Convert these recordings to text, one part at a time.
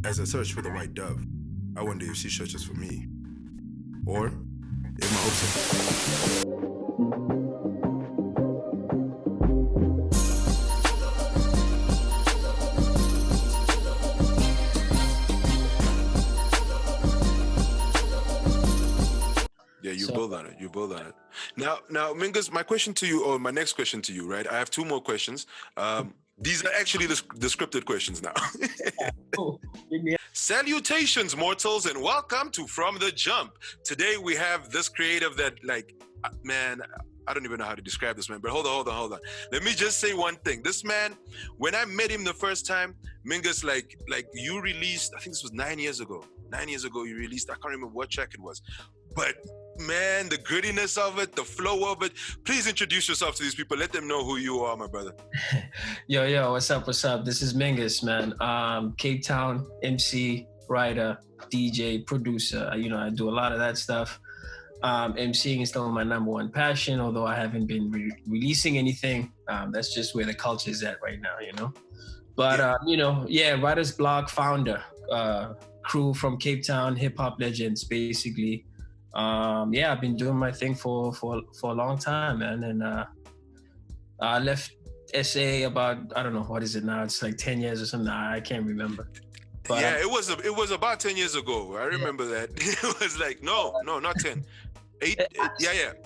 As I search for the white dove, I wonder if she searches for me. Or if my hopes are... Yeah, you build on it. You build on it. Now, Mingus, my question to you, or my next question to you, right? I have two more questions. These are actually the scripted questions now. Salutations, mortals, and welcome to From the Jump. Today we have this creative that, like, man, I don't even know how to describe this man, but hold on. Let me just say one thing. This man, when I met him the first time, Mingus, like you released, I think this was 9 years ago. 9 years ago you released, I can't remember what track it was. But man, the grittiness of it, the flow of it. Please introduce yourself to these people. Let them know who you are, my brother. Yo, what's up? This is Mingus, man. Cape Town MC, writer, DJ, producer. I do a lot of that stuff. MCing is still my number one passion, although I haven't been releasing anything. That's just where the culture is at right now, But, writer's block founder, crew from Cape Town, hip-hop legends, basically. I've been doing my thing for a long time, man. And I left SA about, I don't know, what is it now? It's like 10 years or something. I can't remember. But yeah, it was about 10 years ago. I remember that. It was like, no, not 10. 8,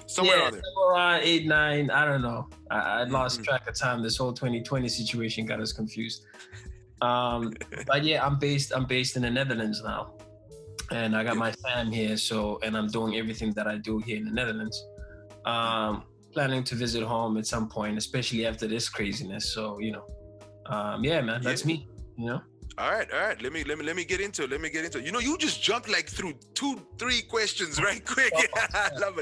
somewhere around there. Somewhere around 8, 9, I don't know. I lost track of time. This whole 2020 situation got us confused. But yeah, I'm based in the Netherlands now. And I got my fam here, and I'm doing everything that I do here in the Netherlands. Planning to visit home at some point, especially after this craziness. So, man, that's me, All right. Let me get into it. You just jumped like through 2-3 questions right quick. I love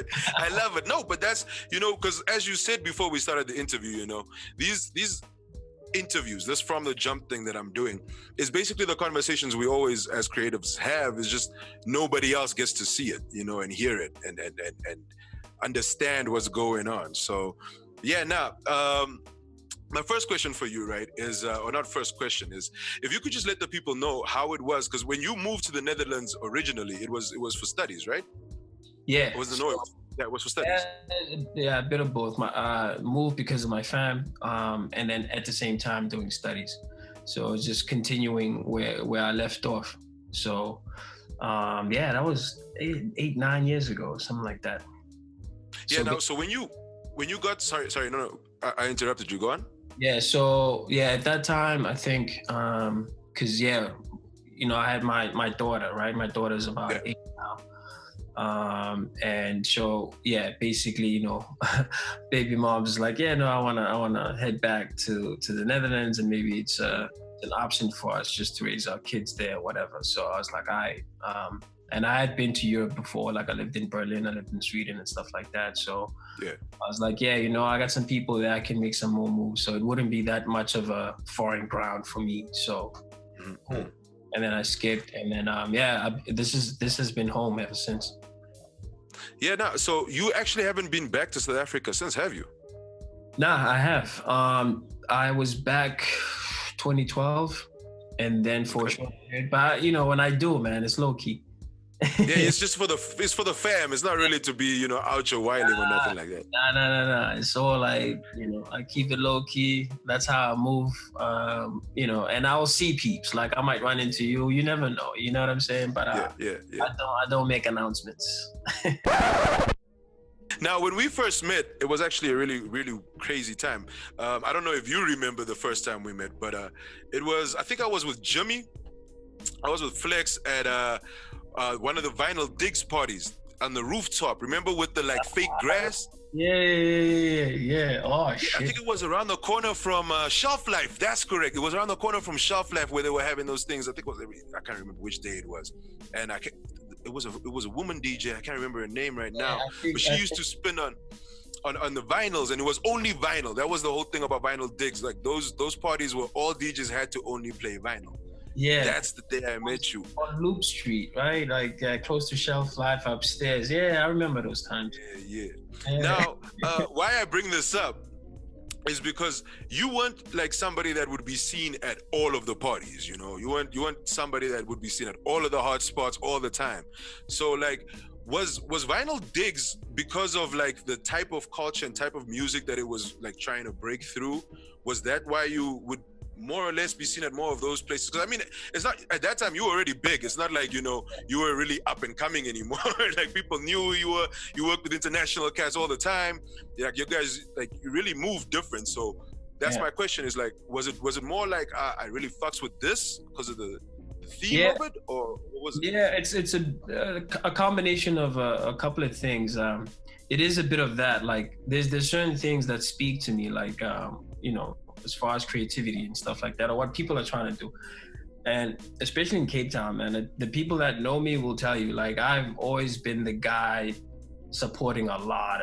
it. No, but that's, because as you said before we started the interview, these interviews, this From the Jump thing that I'm doing is basically the conversations we always as creatives have. Is just nobody else gets to see it, and hear it and understand what's going on. So my first question for you, right, is or not first question, is if you could just let the people know how it was, because when you moved to the Netherlands originally, it was for studies, right? Yeah. It was for studies. Yeah, a bit of both. My moved because of my fam, and then at the same time doing studies. So it's just continuing where I left off. So that was 8, 9 years ago, something like that. Yeah. So when you got sorry, no, I interrupted you. Go on. Yeah. So at that time, I think because I had my daughter, right? My daughter's about 8 now. And so basically, baby mom's like, I wanna head back to the Netherlands, and maybe it's an option for us just to raise our kids there or whatever. So I was like, and I had been to Europe before, like I lived in Berlin, I lived in Sweden and stuff like that. So I was like, I got some people that I can make some more moves, so it wouldn't be that much of a foreign ground for me. So and then I skipped, and then this has been home ever since. Yeah, no. So you actually haven't been back to South Africa since, have you? Nah, I have. I was back 2012, and then for a short period. But when I do, man, it's low key. It's just for the fam. It's not really to be out your wilding or nothing like that. Nah. It's all like I keep it low key. That's how I move. And I'll see peeps. Like I might run into you. You never know. You know what I'm saying? But I don't make announcements. Now, when we first met, it was actually a really, really crazy time. I don't know if you remember the first time we met, but I think I was with Jimmy. I was with Flex at one of the Vinyl Digs parties on the rooftop. Remember, with the fake grass? Yeah. Oh, shit. I think it was around the corner from Shelf Life. That's correct. It was around the corner from Shelf Life where they were having those things. I think I can't remember which day it was. And it was a woman DJ. I can't remember her name right now. But she used to spin on the vinyls, and it was only vinyl. That was the whole thing about Vinyl Digs. Like those parties where all DJs had to only play vinyl. Yeah, that's the day I met you on Loop Street, right? Like close to Shelf Life upstairs. Yeah, I remember those times. Yeah. Now, why I bring this up is because you weren't like somebody that would be seen at all of the parties, you know. You weren't somebody that would be seen at all of the hot spots all the time. So like, was Vinyl Digs, because of like the type of culture and type of music that it was like trying to break through, was that why you would more or less be seen at more of those places? Because I mean, it's not, at that time you were already big. It's not like, you know, you were really up and coming anymore. Like people knew who you were. You worked with international cats all the time. Like you guys, like you really moved different. So that's my question, is like, was it more like I really fucks with this because of the theme of it, or what was it? Yeah, it's a combination of a couple of things. It is a bit of that. Like there's certain things that speak to me, like you know, as far as creativity and stuff like that, or what people are trying to do. And especially in Cape Town, man, the people that know me will tell you, like, I've always been the guy supporting a lot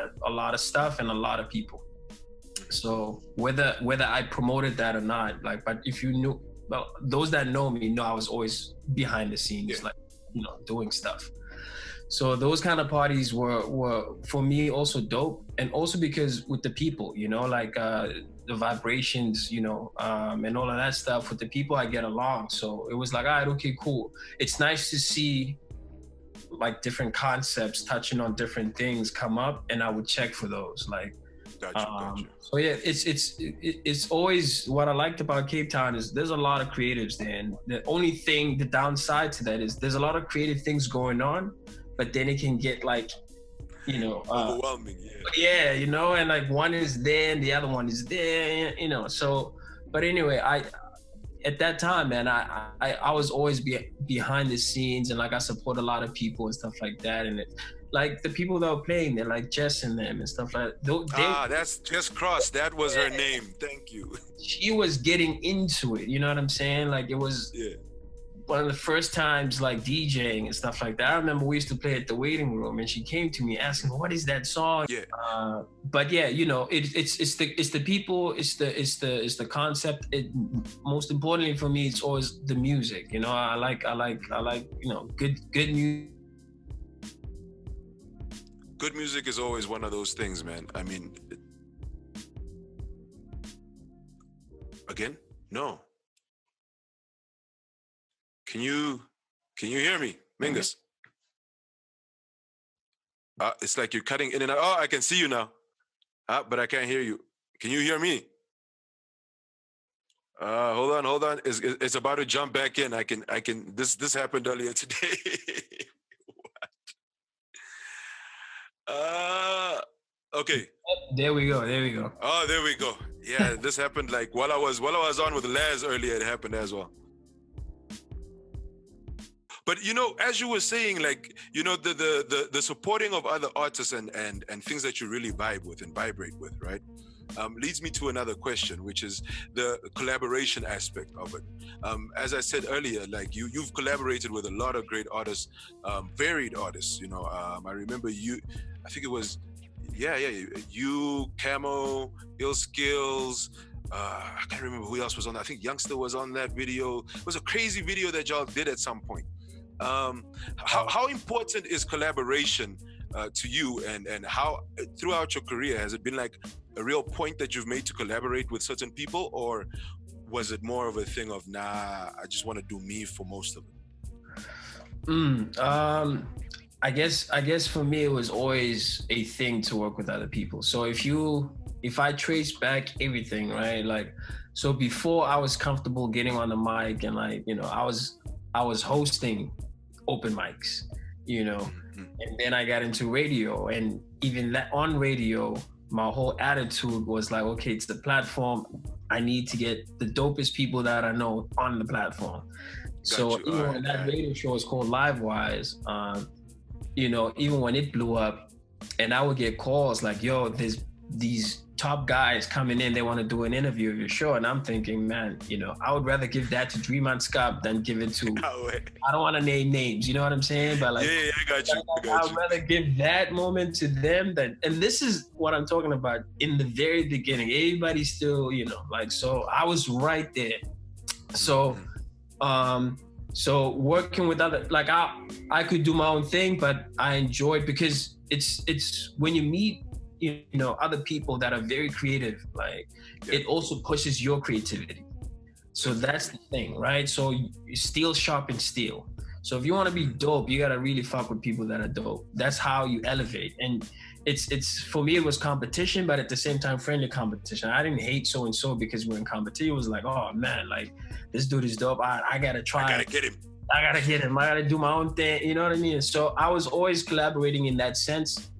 of stuff and a lot of people. So whether I promoted that or not, like, but if you knew, well, those that know me know I was always behind the scenes, like, you know, doing stuff. So those kind of parties were for me also dope, and also because with the people, you know, like the vibrations, you know, and all of that stuff with the people I get along. So it was like, all right, okay, cool. It's nice to see like different concepts touching on different things come up, and I would check for those. Like, Gotcha. so yeah, it's always what I liked about Cape Town is there's a lot of creatives there, and the downside to that is there's a lot of creative things going on, but then it can get like, you know, overwhelming. Yeah, you know, and like one is there and the other one is there, you know. So, but anyway, at that time, man, I was always behind the scenes, and like I support a lot of people and stuff like that, and like the people that were playing there, like Jess and them and stuff like that. That's Jess Cross. That was her name. Thank you. She was getting into it. You know what I'm saying? Like it was one of the first times like DJing and stuff like that. I remember we used to play at the waiting room, and she came to me asking, "What is that song?" Yeah. But yeah, you know, it's the people, it's the concept. Most importantly for me, it's always the music. You know, I like you know, good music. Good music is always one of those things, man. I mean, again, no. Can you hear me, Mingus? It's like you're cutting in and out. Oh, I can see you now. But I can't hear you. Can you hear me? Hold on. It's about to jump back in. I can. This happened earlier today. What? Okay. There we go. Oh, there we go. Yeah, this happened like while I was on with Laz earlier. It happened as well. But you know, as you were saying, like, you know, the supporting of other artists and things that you really vibe with and vibrate with, right? Leads me to another question, which is the collaboration aspect of it. As I said earlier, like you've collaborated with a lot of great artists, varied artists. You know, I remember you. I think it was, you, Camo, Ill Skills. I can't remember who else was on that. I think Youngster was on that video. It was a crazy video that y'all did at some point. How important is collaboration to you, and how throughout your career has it been like a real point that you've made to collaborate with certain people, or was it more of a thing of I just want to do me for most of it? I guess for me it was always a thing to work with other people. So if I trace back everything, right, like, so before I was comfortable getting on the mic and like, you know, I was hosting open mics, you know, and then I got into radio, and even that on radio, my whole attitude was like, okay, it's the platform. I need to get the dopest people that I know on the platform. So even when that radio show is called Live Wires, you know, even when it blew up, and I would get calls like, yo, there's these top guys coming in, they want to do an interview of your show, and I'm thinking, man, you know, I would rather give that to Dream Scott than give it to I don't want to name names, you know what I'm saying, but like, I got you. I would rather give that moment to them than, and this is what I'm talking about in the very beginning. Everybody's still, you know, like, so I was right there. So so working with other, like, I could do my own thing, but I enjoyed, because it's when you meet, other people that are very creative, like it also pushes your creativity. So that's the thing, right? So steel sharpens steel. So if you want to be dope, you gotta really fuck with people that are dope. That's how you elevate. And it's for me, it was competition, but at the same time, friendly competition. I didn't hate so and so because we're in competition. It was like, oh man, like this dude is dope. I gotta try. I gotta get him. I gotta do my own thing. You know what I mean? So I was always collaborating in that sense.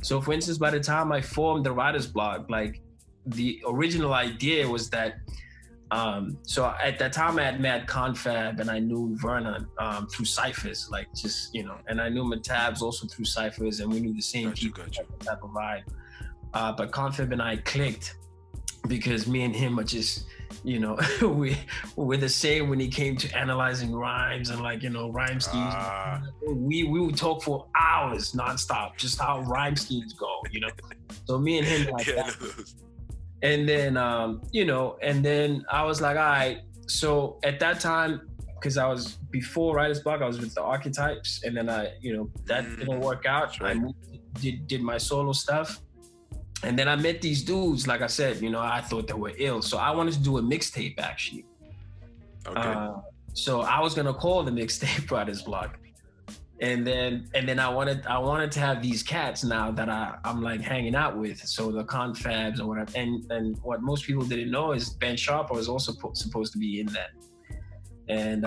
So for instance, by the time I formed the writer's blog, like the original idea was that, so at that time I had met Confab and I knew Vernon through ciphers, like just, and I knew Matabs also through ciphers, and we knew the same people type of vibe. But Confab and I clicked because me and him are just, we're the same when it came to analyzing rhymes and rhyme schemes. We would talk for hours nonstop, just how rhyme schemes go, So me and him like that. And then, and then I was like, all right. So at that time, because I was before Writer's Block, I was with the Archetypes, and then that didn't work out. Right. I moved, did my solo stuff. And then I met these dudes, like I said, I thought they were ill. So I wanted to do a mixtape actually. Okay. So I was gonna call the mixtape Writer's Block. And then I wanted to have these cats now that I'm like hanging out with. So the Confabs or whatever. And what most people didn't know is Ben Sharper was also supposed to be in that. And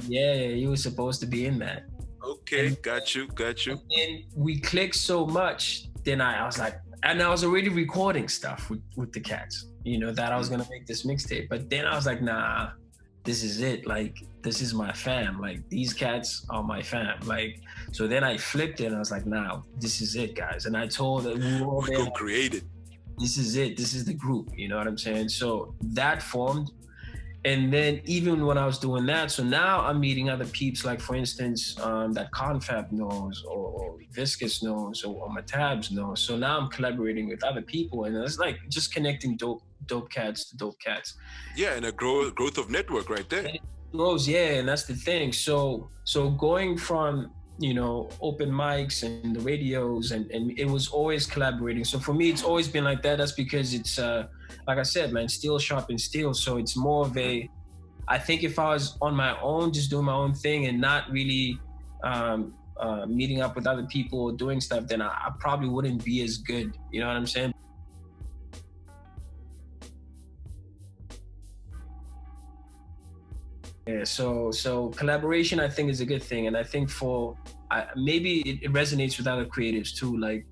yeah, he was supposed to be in that. Okay, got you. And we clicked so much. Then I was like, and I was already recording stuff with the cats, that I was gonna make this mixtape. But then I was like, nah, this is it. Like, this is my fam. Like, these cats are my fam. Like, so then I flipped it and I was like, nah, this is it, guys. And I told that we were all there, like, created. This is it. This is the group. You know what I'm saying? So that formed. And then even when I was doing that, so now I'm meeting other peeps, like for instance, that Confab knows or Viscous knows or Matabs knows. So now I'm collaborating with other people, and it's like just connecting dope cats to dope cats. Yeah, and a growth of network right there. It grows, yeah, and that's the thing. So going from open mics and the radios, and it was always collaborating. So for me, it's always been like that. That's because it's like I said, man, steel sharpens steel. So it's more of I think if I was on my own, just doing my own thing and not really meeting up with other people or doing stuff, then I probably wouldn't be as good. You know what I'm saying? Yeah, so collaboration, I think, is a good thing. And I think maybe it resonates with other creatives too. Like,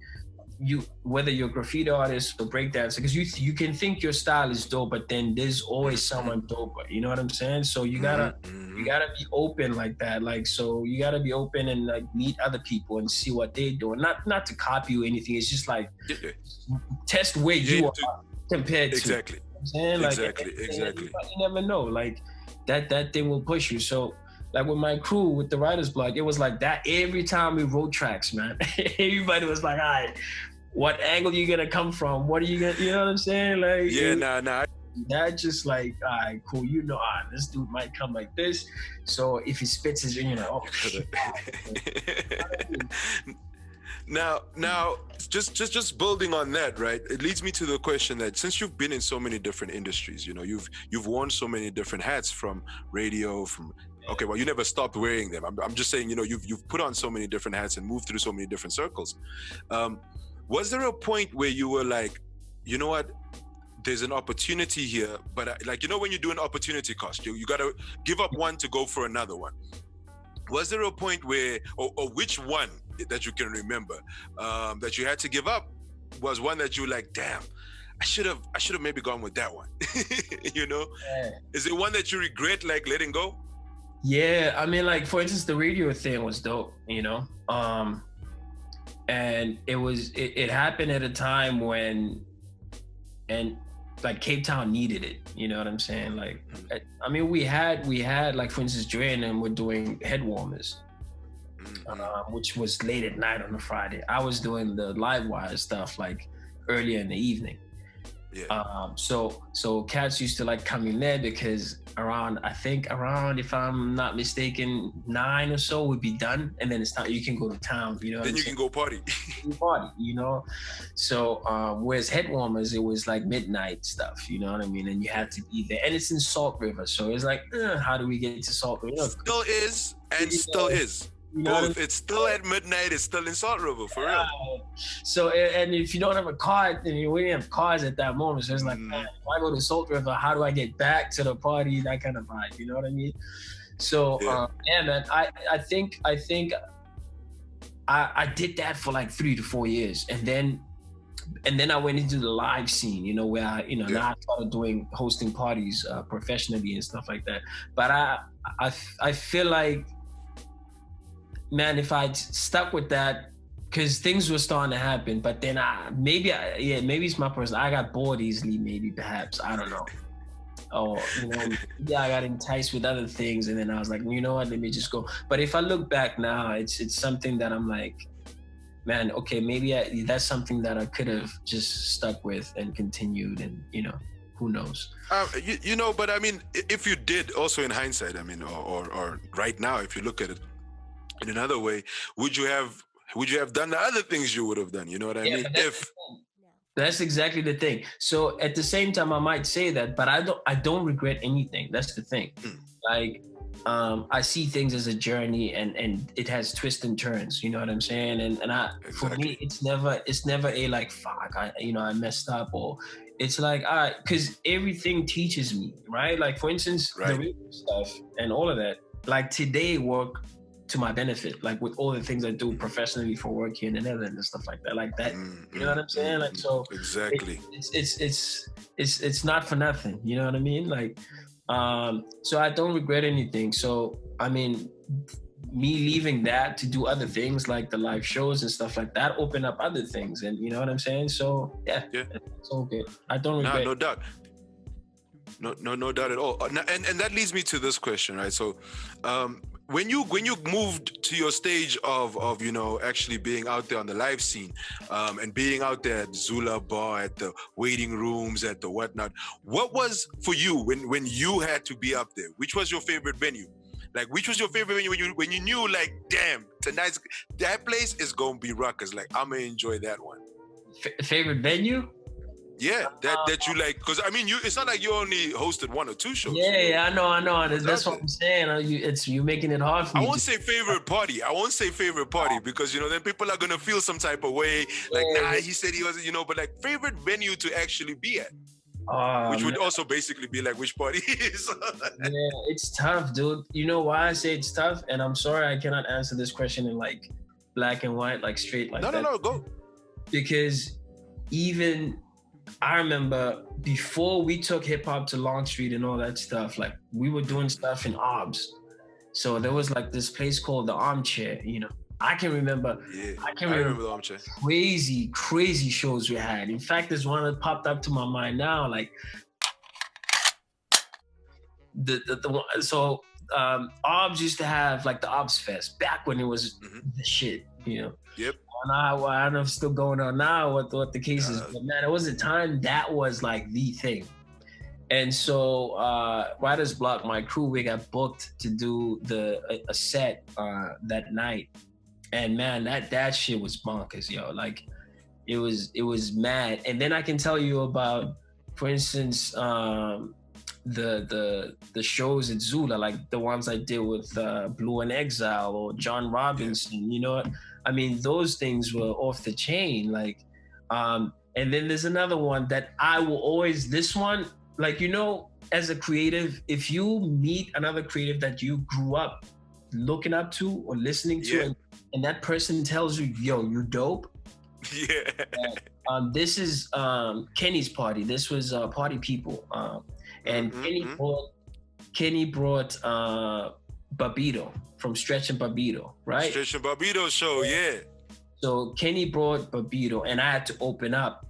whether you're a graffiti artist or breakdancer, because you can think your style is dope, but then there's always someone doper. You know what I'm saying? So you gotta be open like that. Like, so you gotta be open and like meet other people and see what they're doing. Not to copy or anything. It's just like test where you are compared to. Exactly. You know what I'm saying? Exactly. You never know. Like that thing will push you. So. Like with my crew, with the Writer's Block, it was like that every time we wrote tracks, man. Everybody was like, all right, what angle you gonna come from? What are you gonna, you know what I'm saying? Like, yeah, nah. That just like, all right, cool. This dude might come like this. So if he spits his, oh, shit. Now, just building on that, right? It leads me to the question that since you've been in so many different industries, you've worn so many different hats, from radio, okay, well, you never stopped wearing them. I'm just saying, you've put on so many different hats and moved through so many different circles. Was there a point where you were like, you know what, there's an opportunity here, but when you do an opportunity cost, you got to give up one to go for another one. Was there a point where, or which one that you can remember that you had to give up was one that you were like, damn, I should have maybe gone with that one? Yeah. Is it one that you regret like letting go? Yeah, I mean, like, for instance, the radio thing was dope, and it happened at a time when, and like Cape Town needed it, you know what I'm saying? Like, I mean, we had like, for instance, Dre and them were doing Head Warmers, which was late at night on a Friday. I was doing the live wire stuff like earlier in the evening. Yeah. So cats used to like come in there because around, if I'm not mistaken, 9 or so would be done, and then it's time you can go to town. You know, Then you can go party. party. You know, so whereas head warmers, it was like midnight stuff. You know what I mean? And you had to be there, and it's in Salt River, so it's like, how do we get to Salt River? You know, Still is and still is. you know what I Both. mean? It's still at midnight. It's still in Salt River for real. So, and if you don't have a car, then we didn't have cars at that moment. So it's like, man, if I go to Salt River, how do I get back to the party? That kind of vibe, you know what I mean? So, man, I think I did that for like 3 to 4 years, and then I went into the live scene, you know, where now I started hosting parties professionally and stuff like that. But I feel like, man, if I'd stuck with that, because things were starting to happen, but then maybe it's my person. I got bored easily, maybe, perhaps, I don't know. Or, you know, I got enticed with other things, and then I was like, you know what, let me just go. But if I look back now, it's something that I'm like, man, okay, maybe that's something that I could have just stuck with and continued, and, you know, who knows? You know, but I mean, if you did, also in hindsight, I mean, or right now, if you look at it in another way, would you have done the other things you would have done? You know what I mean? That's exactly the thing. So at the same time, I might say that, but I don't regret anything. That's the thing. Like, I see things as a journey, and it has twists and turns. You know what I'm saying? And for me, it's never a like, fuck, I messed up, or it's like, all right, because everything teaches me, right? Like, for instance, the radio stuff and all of that. Like, today work to my benefit, like with all the things I do professionally for work here in the Netherlands and stuff like that. You know what I'm saying? Like, so exactly, it's not for nothing. You know what I mean? Like, so I don't regret anything. So I mean, me leaving that to do other things like the live shows and stuff like that open up other things, and you know what I'm saying? So yeah. It's all good. I don't regret. No doubt. No doubt at all. And that leads me to this question, right? So, when you moved to your stage of you know, actually being out there on the live scene, and being out there at Zula Bar, at the waiting rooms, at the whatnot, what was for you when you had to be up there? Which was your favorite venue? Like, which was your favorite venue when you knew, like, damn, tonight's that place is gonna be ruckus. Like, I'm gonna enjoy that one. Favorite venue? Yeah, that you like, because I mean, it's not like you only hosted 1 or 2 shows. Yeah, I know. That's what I'm saying. You making it hard for me. I won't say favorite party because, you know, then people are gonna feel some type of way. Like, he said he wasn't, you know. But like, favorite venue to actually be at, which would also basically be like which party is. Yeah, it's tough, dude. You know why I say it's tough? And I'm sorry I cannot answer this question in like black and white, like straight like that. No, go. Because even I remember before we took hip hop to Long Street and all that stuff, like we were doing stuff in OBS. So there was like this place called the Armchair, you know. I can remember the Armchair. Crazy shows we had. In fact, there's one that popped up to my mind now, like OBS used to have like the OBS Fest back when it was the shit, you know. Yep. I don't know if it's still going on now, what the case is, but man, it was a time that was like the thing. And so Writer's Block, my crew, we got booked to do a set that night. And man, that shit was bonkers, yo. Like it was mad. And then I can tell you about, for instance, the shows at Zula, like the ones I did with Blue and Exile or John Robinson, you know. I mean, those things were off the chain. Like, and then there's another one that I will always, this one, like, you know, as a creative, if you meet another creative that you grew up looking up to or listening to, and that person tells you, yo, you dope. Yeah. This is Kenny's party. This was Party People. And Kenny brought Babito from Stretch and Babito, right? Stretch and Babito show, yeah. So Kenny brought Babito, and I had to open up,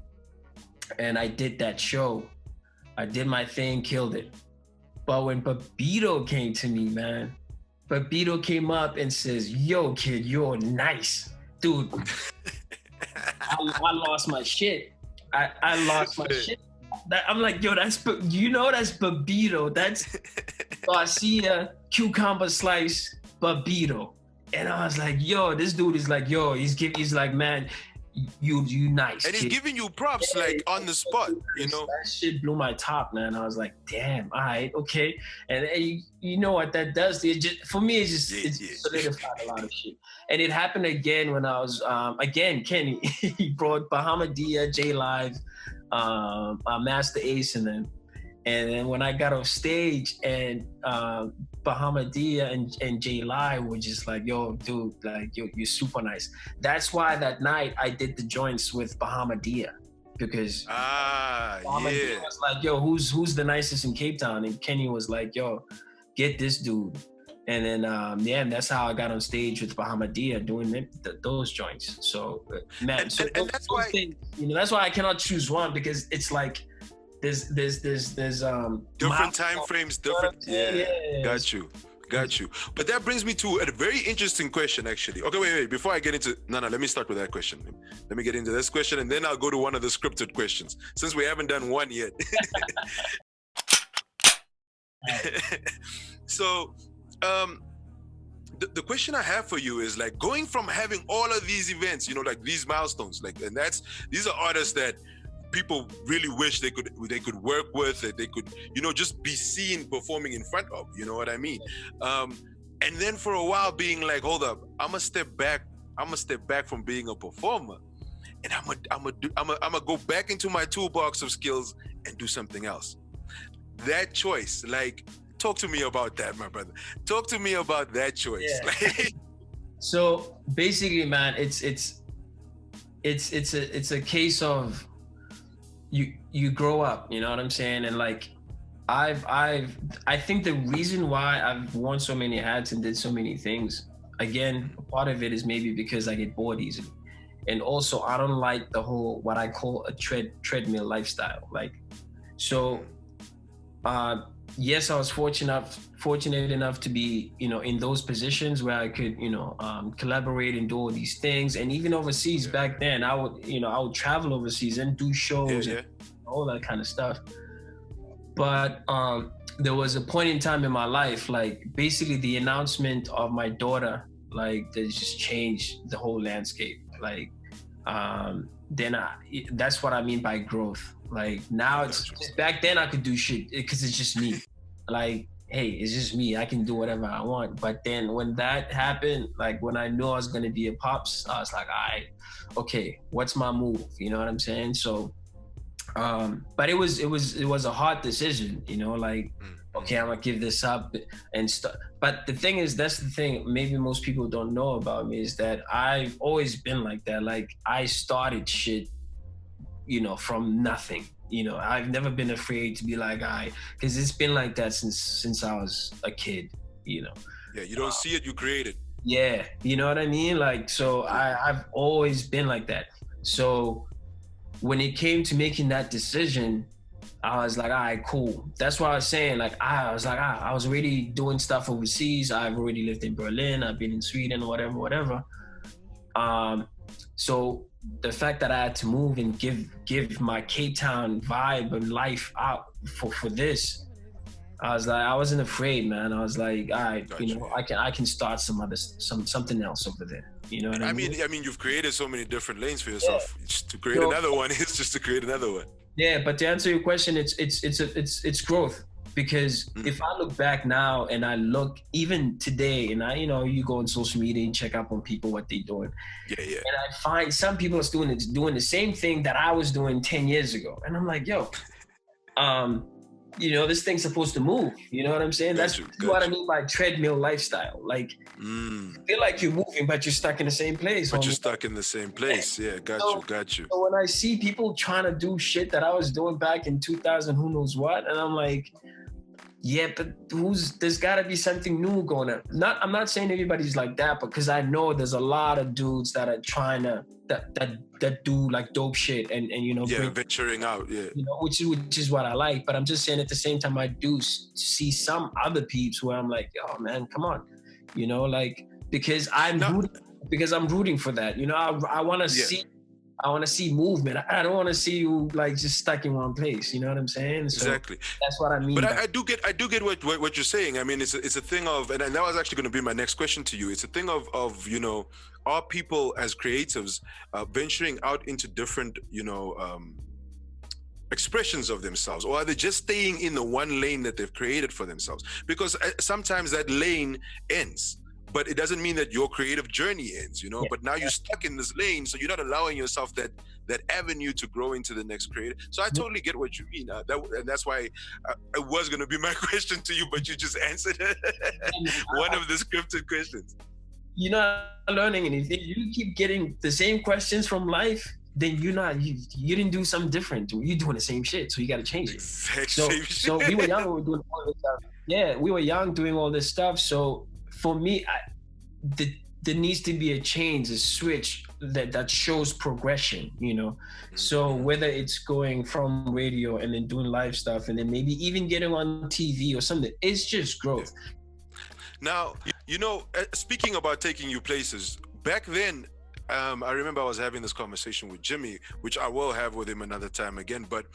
and I did that show. I did my thing, killed it. But when Babito came to me, man, Babito came up and says, yo, kid, you're nice. Dude, I lost my shit. I lost my shit. I'm like, yo, that's Babito. That's Garcia cucumber slice Babito. And I was like, yo, this dude is like, yo, he's like, man, you nice. And he's kid. giving you props like on the spot, you know. That shit blew my top, man. I was like, damn, all right, okay. And you know what that does? For me, it just solidified a lot of shit. And it happened again when I was again, Kenny. He brought Bahamadia, J Live, Master Ace, and them. And then when I got off stage and Bahamadia and J Live were just like, yo, dude, like, you're super nice. That's why that night I did the joints with Bahamadia, because Bahamadia was like, yo, who's the nicest in Cape Town? And Kenny was like, yo, get this dude. And then, and that's how I got on stage with Bahamadia doing those joints. So, man, and that's why, things, that's why I cannot choose one, because it's like, there's different time frames, different. Yeah, got you. But that brings me to a very interesting question, actually. Okay, wait. Before I get into let me start with that question. Let me get into this question, and then I'll go to one of the scripted questions, since we haven't done one yet. So, the question I have for you is like, going from having all of these events, like these milestones, like, and these are artists that people really wish they could work with, that they could, just be seen performing in front of, you know what I mean? And then for a while being like, hold up, I'm gonna step back from being a performer, and I'm gonna go back into my toolbox of skills and do something else. That choice, like, talk to me about that, my brother. Talk to me about that choice. Yeah. So basically, man, it's a case of you grow up, you know what I'm saying? And like, I think the reason why I've worn so many hats and did so many things, again, part of it is maybe because I get bored easily. And also I don't like the whole, what I call a treadmill lifestyle. Like, so, yes, I was fortunate enough to be, in those positions where I could, collaborate and do all these things. And even overseas back then, I would travel overseas and do shows and all that kind of stuff. But there was a point in time in my life, like basically the announcement of my daughter, like, that just changed the whole landscape. Like, that's what I mean by growth. Like, now back then I could do shit because it's just me. Like, hey, it's just me. I can do whatever I want. But then when that happened, like when I knew I was gonna be a pops, I was like, all right, okay, what's my move? You know what I'm saying? So, but it was a hard decision, like, okay, I'm gonna give this up and stuff. But the thing is, that's the thing maybe most people don't know about me, is that I've always been like that. Like, I started shit, from nothing. I've never been afraid to be like, because it's been like that since I was a kid, Yeah, you don't see it, you create it. Yeah, you know what I mean? Like, so I've always been like that. So when it came to making that decision, I was like, all right, cool. That's why I was saying, like, I was already doing stuff overseas. I've already lived in Berlin. I've been in Sweden, whatever. So the fact that I had to move and give my Cape Town vibe and life out for this, I was like, I wasn't afraid, man. I was like, all right, I can start something else over there. You know what I mean? I mean, you've created so many different lanes for yourself. Yeah. To create another one is just to create another one. Yeah, but to answer your question, it's growth. Because if I look back now and I look even today, and you go on social media and check up on people, what they're doing. Yeah. And I find some people are doing the same thing that I was doing 10 years ago. And I'm like, yo, this thing's supposed to move. You know what I'm saying? That's what I mean by treadmill lifestyle. Like, you feel like you're moving, but you're stuck in the same place. But you're stuck in the same place. Yeah, got you. So when I see people trying to do shit that I was doing back in 2000, who knows what, and I'm like, yeah, but there's got to be something new going on. I'm not saying everybody's like that, but because I know there's a lot of dudes that are trying to that do like dope shit and venturing out, which is what I like. But I'm just saying at the same time, I do see some other peeps where I'm like, oh man, come on, like because I'm rooting for that. I want to see I want to see movement. I don't want to see you like just stuck in one place. You know what I'm saying? So Exactly. that's what I mean. But I do get what you're saying. I mean, it's a thing of, and that was actually going to be my next question to you. It's a thing of are people as creatives venturing out into different expressions of themselves, or are they just staying in the one lane that they've created for themselves? Because sometimes that lane ends, but it doesn't mean that your creative journey ends, Yeah. but now you're stuck in this lane, so you're not allowing yourself that avenue to grow into the next creative. So I totally get what you mean, and that's why it was going to be my question to you, but you just answered it. One of the scripted questions. You're not learning anything. You keep getting the same questions from life, then you didn't do something different. You're doing the same shit, so you got to change it. So we were young, we were doing all this stuff. Yeah, we were young doing all this stuff. So for me, there needs to be a change, a switch that shows progression, So whether it's going from radio and then doing live stuff and then maybe even getting on TV or something, it's just growth. Now, speaking about taking you places, back then, I remember I was having this conversation with Jimmy, which I will have with him another time again. But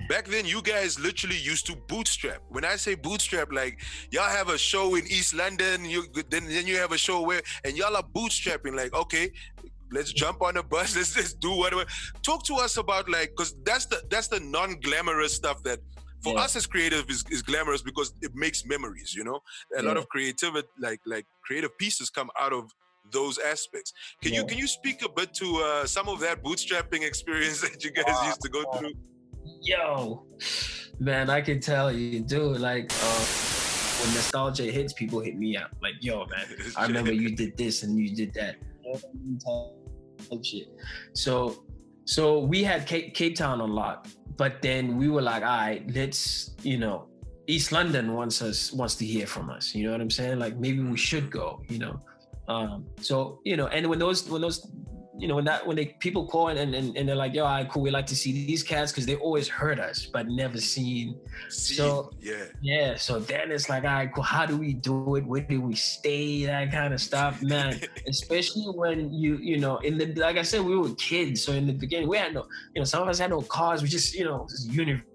back then, you guys literally used to bootstrap. When I say bootstrap, like y'all have a show in East London, then you have a show and y'all are bootstrapping. Like, okay, let's jump on a bus. Let's just do whatever. Talk to us about because that's the non-glamorous stuff that for us as creative is glamorous because it makes memories. A lot of creativity, like creative pieces come out of those aspects. Can you speak a bit to some of that bootstrapping experience that you guys used to go through? Yo, man, I can tell you, dude. Like when nostalgia hits, people hit me up. Like, yo, man, I remember you did this and you did that. Shit. So we had Cape Town on lock, but then we were like, all right, let's East London wants to hear from us. You know what I'm saying? Like maybe we should go. So and when people call and they're like, yo, all right, cool, we like to see these cats because they always heard us but never seen. So then it's like, all right, cool, how do we do it? Where do we stay? That kind of stuff, man. Especially when like I said, we were kids, so in the beginning we had no, some of us had no cars. We just university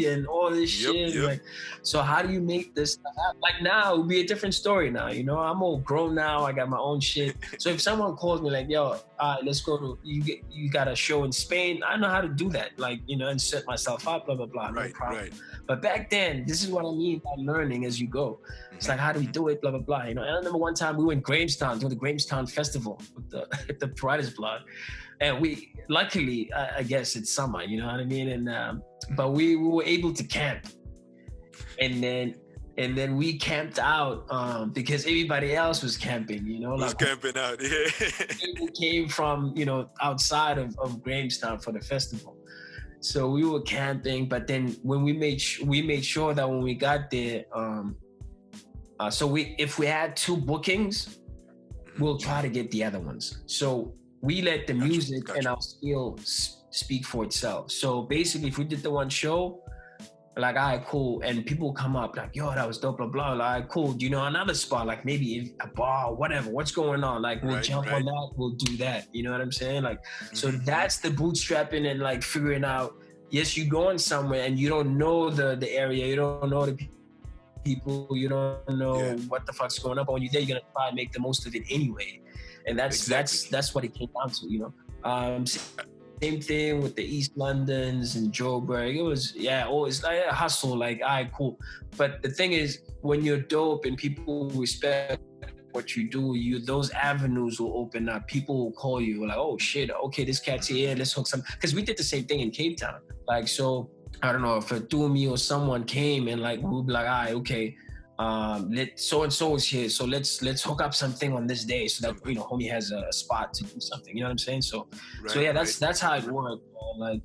and all this shit. Yep. Like, so how do you make this stuff happen? Like now it would be a different story now, I'm all grown now, I got my own shit. So if someone calls me like, yo, all right, let's go to, you got a show in Spain, I know how to do that, like, and set myself up, blah, blah, blah, no problem. Right. But back then, this is what I mean by learning as you go. It's like, how do we do it, blah, blah, blah, And I remember one time we were in Grahamstown doing the Grahamstown Festival with the Writer's Block. And we, luckily, I guess it's summer, you know what I mean? And but we were able to camp, and then we camped out because everybody else was camping, was camping out, yeah. People came from outside of Grahamstown for the festival, so we were camping. But then when we made sure that when we got there, if we had 2 bookings, we'll try to get the other ones. So we let the music and our skill speak for itself. So basically, if we did the one show, like, all right, cool, and people come up like, yo, that was dope, blah, blah, like, cool, do you know another spot, like maybe a bar, whatever, what's going on? Like, we'll jump on that, we'll do that, you know what I'm saying? Like, so that's the bootstrapping and like figuring out, yes, you're going somewhere and you don't know the area, you don't know the people, you don't know what the fuck's going on, but when you're there, you're gonna try and make the most of it anyway. And that's what it came down to, Same thing with the East Londons and Joburg. It was, always like a hustle, like, all right, cool. But the thing is, when you're dope and people respect what you do, those avenues will open up. People will call you like, oh shit, okay, this cat's here, let's hook some. Because we did the same thing in Cape Town. Like, so I don't know if a Dumi or someone came and like, we'll be like, all right, okay, so and so is here, so let's hook up something on this day so that homie has a spot to do something, you know what I'm saying? So that's how it worked, man. Like,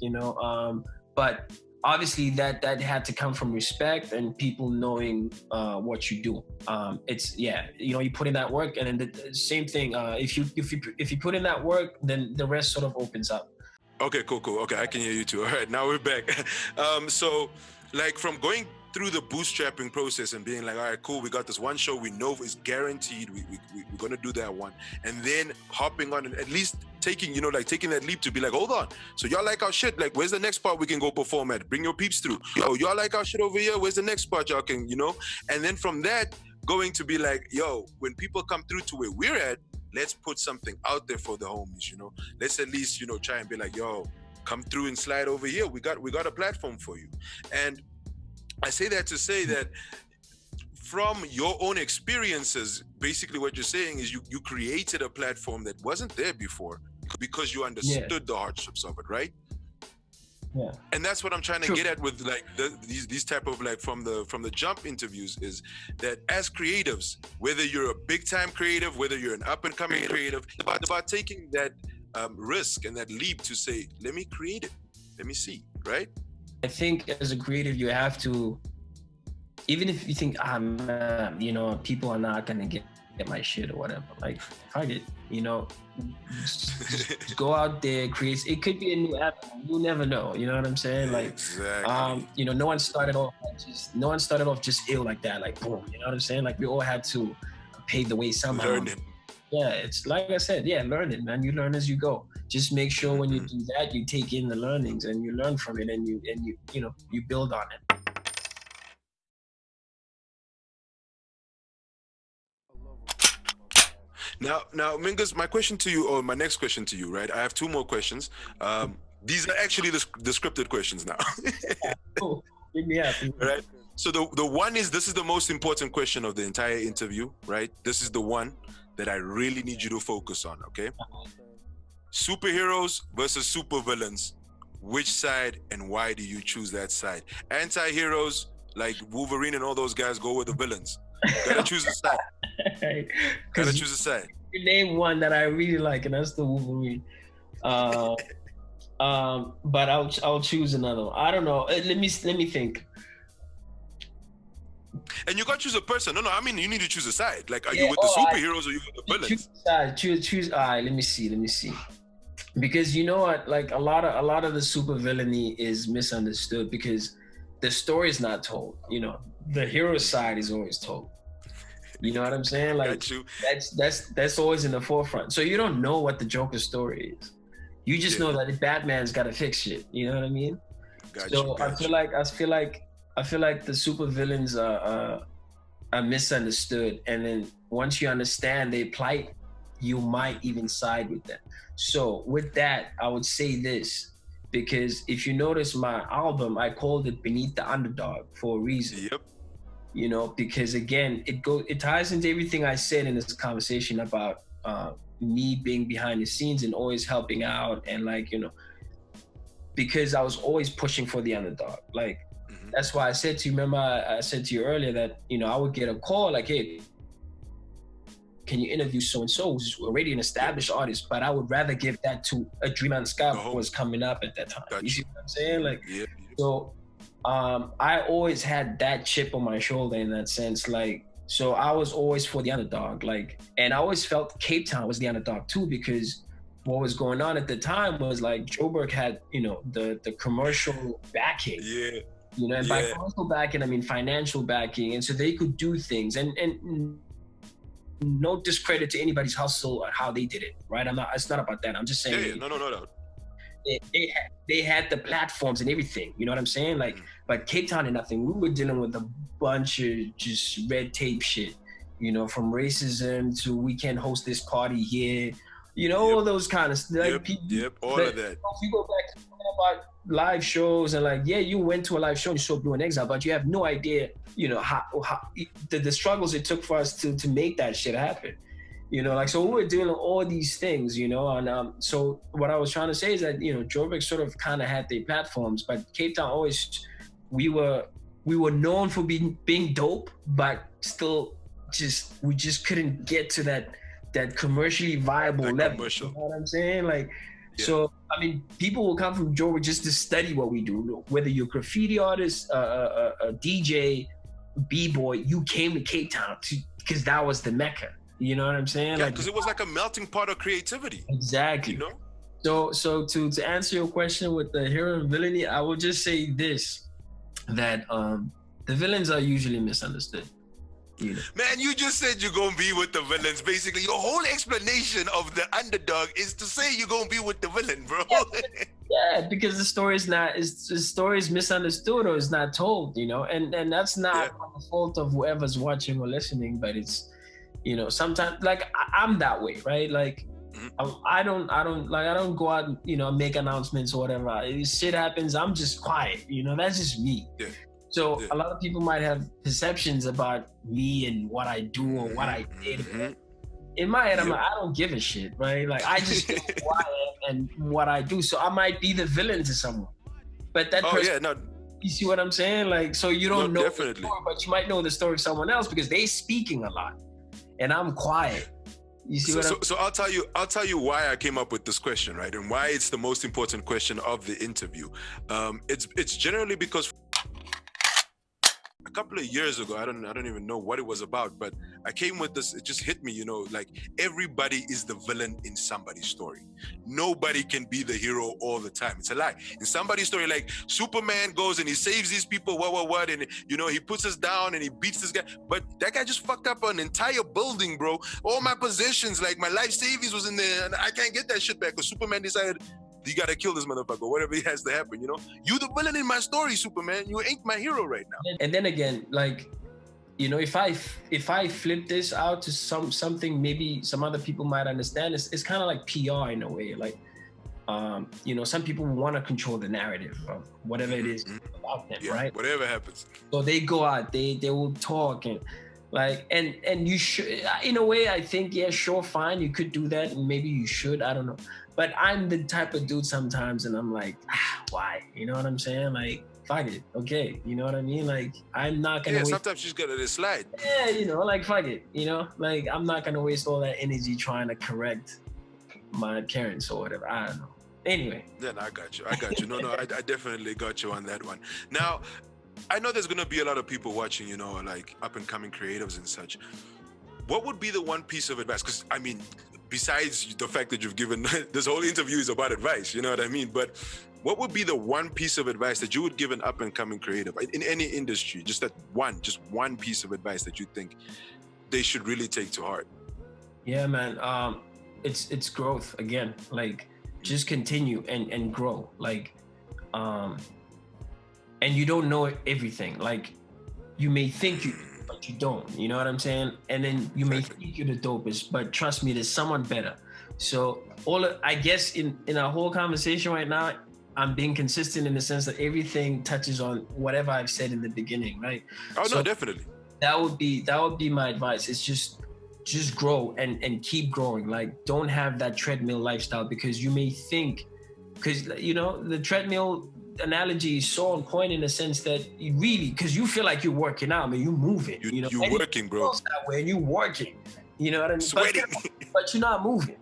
but obviously that had to come from respect and people knowing what you do. It's you put in that work, and then the same thing, if you put in that work, then the rest sort of opens up. Okay, cool. Okay, I can hear you too. All right, now we're back. So like from going through the bootstrapping process and being like, all right, cool, we got this one show we know is guaranteed, we're gonna do that one, and then hopping on and at least taking, taking that leap to be like, hold on, so y'all like our shit, like where's the next part we can go perform at? Bring your peeps through. Oh, y'all like our shit over here, where's the next part y'all can, and then from that going to be like, yo, when people come through to where we're at, let's put something out there for the homies, let's at least, try and be like, yo, come through and slide over here, we got a platform for you. And I say that to say that from your own experiences, basically what you're saying is you created a platform that wasn't there before because you understood the hardships of it, right? Yeah. And that's what I'm trying to get at with like these type of like from the jump interviews, is that as creatives, whether you're a big time creative, whether you're an up and coming creative, it's about taking that risk and that leap to say, let me create it, let me see, right? I think as a creative, you have to, even if you think, people are not gonna get my shit or whatever, like fuck it, just go out there, create. It could be a new app. You never know. You know what I'm saying? Like, exactly. No one started off just ill like that. Like, boom. You know what I'm saying? Like, we all had to pave the way somehow. Learn it. Yeah, it's like I said. Yeah, learn it, man. You learn as you go. Just make sure when you do that, you take in the learnings and you learn from it, and you build on it. Now, Mingus, my question to you, or my next question to you, right? I have two more questions. These are actually the scripted questions now. Cool. Give me up. Right? So the one is, this is the most important question of the entire interview, right? This is the one that I really need you to focus on, okay? Superheroes versus supervillains. Which side and why do you choose that side? Anti-heroes like Wolverine and all those guys go with the villains. Gotta choose a side. Gotta choose a side. You name one that I really like, and that's the Wolverine. But I'll choose another one. I don't know. Let me think. And you gotta choose a person. No, I mean you need to choose a side. Like, are you with the superheroes or you with the villains? Choose a side. Choose. All right. Let me see. Because you know what? Like a lot of the super villainy is misunderstood because the story is not told. The hero side is always told. You know what I'm saying? Like that's always in the forefront. So you don't know what the Joker's story is. You just know that Batman's got to fix shit. You know what I mean? I feel like the super villains are misunderstood, and then once you understand their plight, you might even side with them. So with that, I would say this, because if you notice my album, I called it Beneath the Underdog for a reason. Yep. Because again, it ties into everything I said in this conversation about me being behind the scenes and always helping out, and because I was always pushing for the underdog. Like, that's why I said to you, remember I said to you earlier that, I would get a call like, hey, can you interview so-and-so who's already an established artist? But I would rather give that to a Dream and Sky who was coming up at that time. You see what I'm saying? Like, so I always had that chip on my shoulder in that sense. Like, so I was always for the underdog. Like, and I always felt Cape Town was the underdog too, because what was going on at the time was like Joburg had, the commercial backing. And by commercial backing, I mean financial backing. And so they could do things, and no discredit to anybody's hustle or how they did it, right? It's not about that. I'm just saying. No. They had the platforms and everything, you know what I'm saying? Like, but Cape Town had nothing. We were dealing with a bunch of just red tape shit, from racism to we can't host this party here, all those kind of stuff. All of that. If you go back to talking about live shows and like, you went to a live show and you saw Blue in Exile, but you have no idea, how the struggles it took for us to make that shit happen. So we were doing all these things, and so what I was trying to say is that, Joburg sort of kind of had their platforms, but Cape Town always, we were known for being dope, but still we just couldn't get to that commercially viable level. Commercial. You know what I'm saying? Like, so, I mean, people will come from Joburg just to study what we do, whether you're a graffiti artist, a DJ, B-boy, you came to Cape Town because that was the Mecca. You know what I'm saying? Yeah, because it was like a melting pot of creativity. Exactly. So to answer your question with the hero and villainy, I will just say this, that the The villains are usually misunderstood. You know? Man, you just said you're gonna be with the villains. Basically, your whole explanation of the underdog is to say you're gonna be with the villain, bro. Yeah, because the story is misunderstood or is not told, you know, and that's not the fault of whoever's watching or listening, but it's, you know, sometimes like I'm that way, right? Like I don't go out and, you know, make announcements or whatever. If shit happens, I'm just quiet, you know, that's just me. Yeah. So a lot of people might have perceptions about me and what I do or what I did. In my head, I'm like, I don't give a shit, right? Like, I just know who I am and what I do. So I might be the villain to someone. But that person, you see what I'm saying? Like, so you don't know the story, but you might know the story of someone else because they speaking a lot and I'm quiet. You see what I'm saying? So I'll tell you why I came up with this question, right? And why it's the most important question of the interview. It's generally because a couple of years ago, I don't even know what it was about, but I came with this, it just hit me, you know, like everybody is the villain in somebody's story. Nobody can be the hero all the time. It's a lie. In somebody's story, like Superman goes and he saves these people, what, and you know, he puts us down and he beats this guy, but that guy just fucked up an entire building, bro. All my possessions, like my life savings was in there and I can't get that shit back because Superman decided you gotta kill this motherfucker, whatever has to happen, you know? You the villain in my story, Superman. You ain't my hero right now. And then again, like, you know, if I flip this out to something maybe some other people might understand, it's kind of like PR in a way. Like, you know, some people want to control the narrative of whatever it is about them, right? Whatever happens. So they go out, they will talk and like, and you should, in a way, I think, yeah, sure, fine, you could do that, and maybe you should, I don't know. But I'm the type of dude sometimes, and I'm like, why? You know what I'm saying? Like, fuck it, okay, you know what I mean? Like, I'm not gonna. Yeah, sometimes you just gotta let it slide. Yeah, you know, like fuck it, you know, like I'm not gonna waste all that energy trying to correct my appearance or whatever. I don't know. Anyway. Yeah, no, I got you. No, I definitely got you on that one. Now, I know there's gonna be a lot of people watching, you know, like up and coming creatives and such. What would be the one piece of advice? Because I mean, besides the fact that you've given this whole interview is about advice, you know what I mean? But what would be the one piece of advice that you would give an up and coming creative in any industry? Just one piece of advice that you think they should really take to heart. Yeah, man. It's growth again. Like, just continue and grow. Like, and you don't know everything. Like, you may think you, but you don't. You know what I'm saying? And then you may think you're the dopest, but trust me, there's someone better. So I guess in our whole conversation right now, I'm being consistent in the sense that everything touches on whatever I've said in the beginning, right? Oh, so no, definitely. That would be my advice. It's just grow and keep growing. Like, don't have that treadmill lifestyle, because you may think, because, you know, the treadmill analogy is so on point in the sense that you really, because you feel like you're working out, man, you're moving. You know, you're working, bro. That way, and you're working. You know what I mean? Sweating. But you're not moving.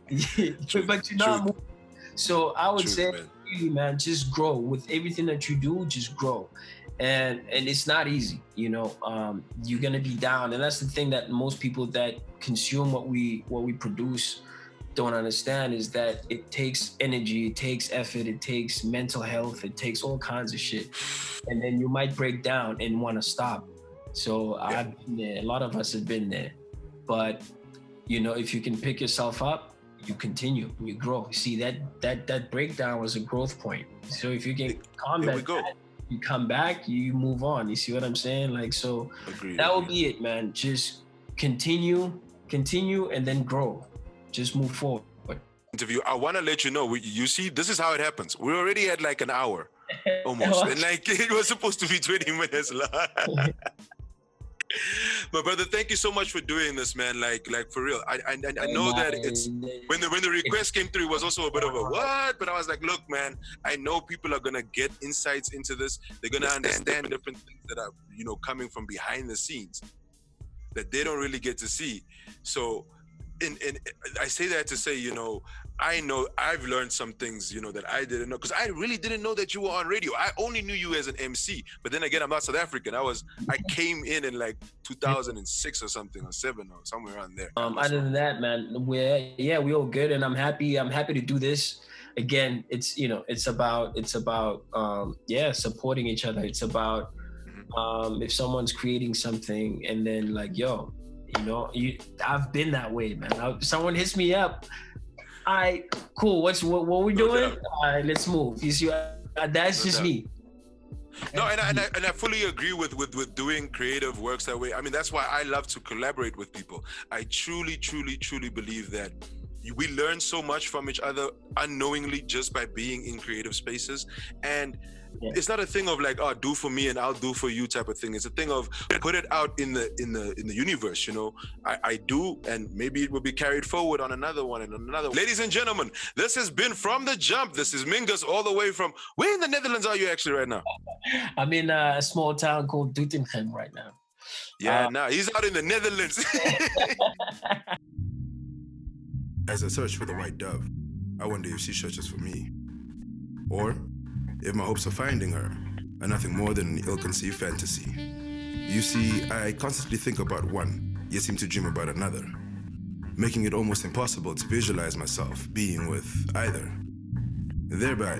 But you're not moving. So I would say, really, man, just grow with everything that you do. Just grow. And it's not easy, you know. You're gonna be down, and that's the thing that most people that consume what we produce don't understand, is that it takes energy, it takes effort, it takes mental health, it takes all kinds of shit, and then you might break down and want to stop. So I've been there. A lot of us have been there, but you know, if you can pick yourself up, you continue, you grow. See, that breakdown was a growth point. So if you can combat that, you come back, you move on. You see what I'm saying? Like, so that will be it, man. Just continue, and then grow. Just move forward. Interview. I want to let you know, you see, this is how it happens. We already had like an hour almost. And like, it was supposed to be 20 minutes long. My brother, thank you so much for doing this, man. Like for real. I know that it's when the request came through, it was also a bit of a what, but I was like, look, man, I know people are gonna get insights into this. They're gonna understand different things that are, you know, coming from behind the scenes that they don't really get to see. So, and I say that to say, you know, I know I've learned some things, you know, that I didn't know, because I really didn't know that you were on radio. I only knew you as an MC, but then again, I'm not South African. I came in like 2006 or something, or 7 or somewhere around there. Other than that, man, we're all good, and I'm happy to do this. Again, it's, you know, it's about supporting each other. It's about If someone's creating something and then like, yo, I've been that way, man. Someone hits me up. All right, cool. What we doing? All right, let's move. You see, that's just me. No, and I fully agree with doing creative works that way. I mean, that's why I love to collaborate with people. I truly believe that we learn so much from each other unknowingly just by being in creative spaces. And it's not a thing of like, oh, do for me and I'll do for you type of thing. It's a thing of put it out in the universe, you know. I do, and maybe it will be carried forward on another one and another. Ladies and gentlemen, this has been From the Jump. This is Mingus all the way from, where in the Netherlands are you actually right now? I'm in a small town called Doetinchem right now. Yeah, he's out in the Netherlands. As I search for the white dove, I wonder if she searches for me. Or if my hopes of finding her are nothing more than an ill-conceived fantasy. You see, I constantly think about one, yet seem to dream about another, making it almost impossible to visualize myself being with either. Thereby,